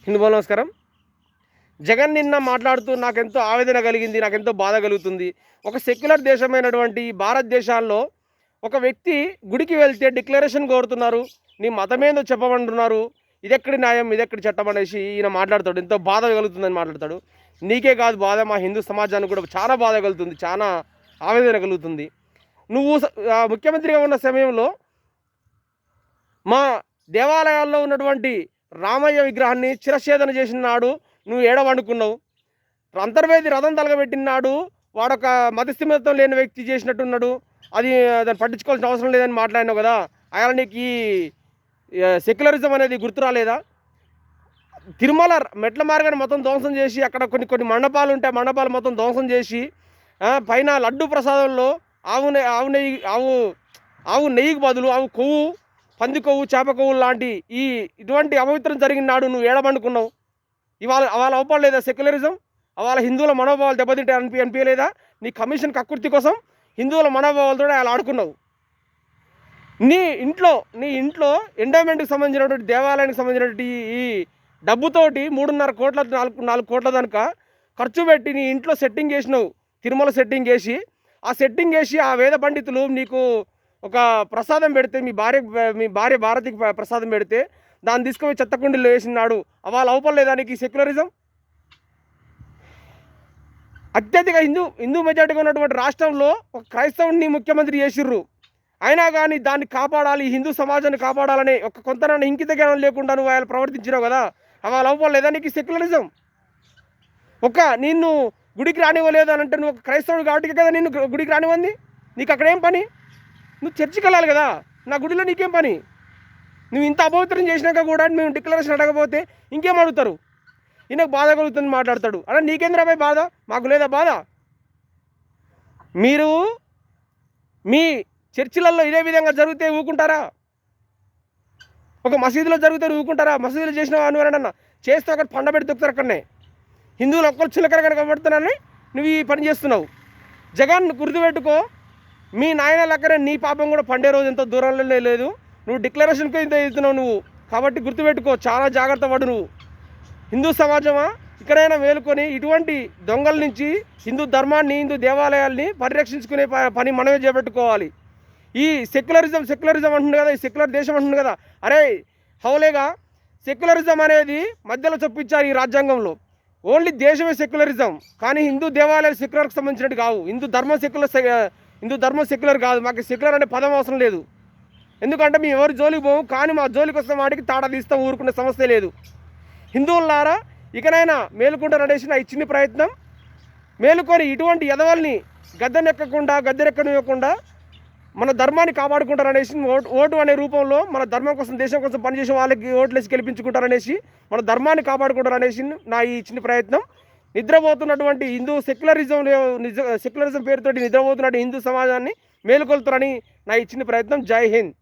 హిందూ నమస్కారం. జగన్ నిన్న మాట్లాడుతూ నాకెంతో ఆవేదన కలిగింది, నాకెంతో బాధ కలుగుతుంది. ఒక సెక్యులర్ దేశమైనటువంటి భారతదేశాల్లో ఒక వ్యక్తి గుడికి వెళ్తే డిక్లరేషన్ కోరుతున్నారు. నీ మతమేందో చెప్పమంటున్నారు. ఇదెక్కడి న్యాయం, ఇదెక్కడి చట్టం అనేసి ఈయన మాట్లాడతాడు. ఎంతో బాధ కలుగుతుందని మాట్లాడతాడు. నీకే కాదు బాధ, మా హిందూ సమాజానికి కూడా చాలా బాధ కలుగుతుంది, చాలా ఆవేదన కలుగుతుంది. నువ్వు ముఖ్యమంత్రిగా ఉన్న సమయంలో మా దేవాలయాల్లో ఉన్నటువంటి రామయ్య విగ్రహాన్ని చిరఛేదన చేసిన నాడు నువ్వు ఏడవనుకున్నావు. అంతర్వేది రథం తలగబెట్టిన నాడు వాడొక మతస్థిమితం లేని వ్యక్తి చేసినట్టున్నాడు. అది దాన్ని పట్టించుకోవాల్సిన అవసరం లేదని మాట్లాడినావు కదా. ఆయన నీకు ఈ సెక్యులరిజం అనేది గుర్తు రాలేదా? తిరుమల మెట్ల మార్గాన్ని మొత్తం ధ్వంసం చేసి అక్కడ కొన్ని మండపాలు ఉంటాయి, మండపాలు మొత్తం ధ్వంసం చేసి పైన లడ్డు ప్రసాదంలో ఆవు నెయ్యికి బదులు ఆవు కొవ్వు, పంది కొవ్వు, చేప కొవ్వు లాంటి ఇటువంటి అపవిత్రం జరిగిన నాడు నువ్వు ఏడమనుకున్నావు. ఇవాళ అవపడలేదా సెక్యులరిజం? అవాళ హిందువుల మనోభావాలు దెబ్బతింటే అనిపించలేదా? నీ కమిషన్ కక్కుర్తి కోసం హిందువుల మనోభావాలతో అలా ఆడుకున్నావు. నీ ఇంట్లో ఎండోమెంట్కి సంబంధించినటువంటి దేవాలయానికి సంబంధించినటువంటి ఈ డబ్బుతోటి 3.5 కోట్ల 4 కోట్ల దానిక ఖర్చు పెట్టి నీ ఇంట్లో సెట్టింగ్ చేసినావు. తిరుమల సెట్టింగ్ చేసి ఆ వేద పండితులు నీకు ఒక ప్రసాదం పెడితే, మీ భార్య భారతికి ప్రసాదం పెడితే దాన్ని తీసుకుపోయి చెత్తకుండీలో వేసినాడు. వాళ్ళు అవపడలేదా నీకు ఈ సెక్యులరిజం? అత్యధిక హిందూ మెజార్టీగా ఉన్నటువంటి రాష్ట్రంలో ఒక క్రైస్తవుని ముఖ్యమంత్రి చేసిర్రు. అయినా కానీ దాన్ని కాపాడాలి, హిందూ సమాజాన్ని కాపాడాలని ఒక కొంత ఇంకిత జ్ఞానం లేకుండా నువ్వు వాళ్ళు ప్రవర్తించినావు కదా. వాళ్ళు అవపడలేదా నీకు సెక్యులరిజం? నిన్ను గుడికి రానివ్వలేదు అని అంటే నువ్వు ఒక క్రైస్తవుడు కాబట్టి కదా నిన్ను గుడికి రానివ్వండి. నీకు అక్కడేం పని? నువ్వు చర్చికి వెళ్ళాలి కదా. నా గుడిలో నీకేం పని? నువ్వు ఇంత అపవిత్రం చేసినాక కూడా మేము డిక్లరేషన్ అడగకపోతే ఇంకేం అడుగుతారు? ఈయనకు బాధ కలుగుతుంది మాట్లాడతాడు. అలా నీకేంద్రాపై బాధ? మాకు లేదా బాధ? మీరు మీ చర్చిలలో ఇదే విధంగా జరిగితే ఊకుంటారా? ఒక మసీదులో జరిగితే ఊకుంటారా? మసీదులో చేసిన అనువరన్నా చేస్తే ఒకటి పండ పెట్టి దొక్కుతారు. అక్కడనే హిందువులు ఒక్కరు చిలకరగా కనబడుతున్నారని నువ్వు ఈ పని చేస్తున్నావు. జగన్ గుర్తుపెట్టుకో, మీ నాయన లెక్కనే నీ పాపం కూడా పండే రోజు ఎంతో దూరంలోనే లేదు. నువ్వు డిక్లరేషన్కి ఇంత ఇస్తున్నావు నువ్వు. కాబట్టి గుర్తుపెట్టుకో, చాలా జాగ్రత్త పడు నువ్వు. హిందూ సమాజమా ఇక్కడైనా మేలుకొని ఇటువంటి దొంగల నుంచి హిందూ ధర్మాన్ని, హిందూ దేవాలయాల్ని పరిరక్షించుకునే పని మనమే చేపట్టుకోవాలి. ఈ సెక్యులరిజం అంటుంది కదా, ఈ సెక్యులర్ దేశం అంటుంది కదా. అరే హౌలేగా, సెక్యులరిజం అనేది మధ్యలో చొప్పించారు ఈ రాజ్యాంగంలో. ఓన్లీ దేశమే సెక్యులరిజం, కానీ హిందూ దేవాలయాలు సెక్యులర్కి సంబంధించినట్టు కావు. హిందూ ధర్మం సెక్యులర్ కాదు. మాకు సెక్యులర్ అనే పదం అవసరం లేదు. ఎందుకంటే మేము ఎవరి జోలికి పోము, కానీ మా జోలికి వస్తే వాటికి తాడా తీస్తాం, ఊరుకునే సమస్య లేదు. హిందువులారా ఇకనైనా మేలుకుంటారనేసి నా ఇచ్చిన ప్రయత్నం. మేలుకొని ఇటువంటి ఎదవల్ని గద్దెనెక్కనివ్వకుండా మన ధర్మాన్ని కాపాడుకుంటారనేసి, ఓటు అనే రూపంలో మన ధర్మం కోసం, దేశం కోసం పనిచేసే వాళ్ళకి ఓట్లేసి గెలిపించుకుంటారనేసి, మన ధర్మాన్ని కాపాడుకుంటారనేసి నా ఈ చిన్న ప్రయత్నం. నిద్రపోతున్నటువంటి హిందూ సెక్యులరిజం పేరుతోటి నిద్రపోతున్నటువంటి హిందూ సమాజాన్ని మేలుకొల్తారని నా ఈ చిన్న ప్రయత్నం. జై హింద్.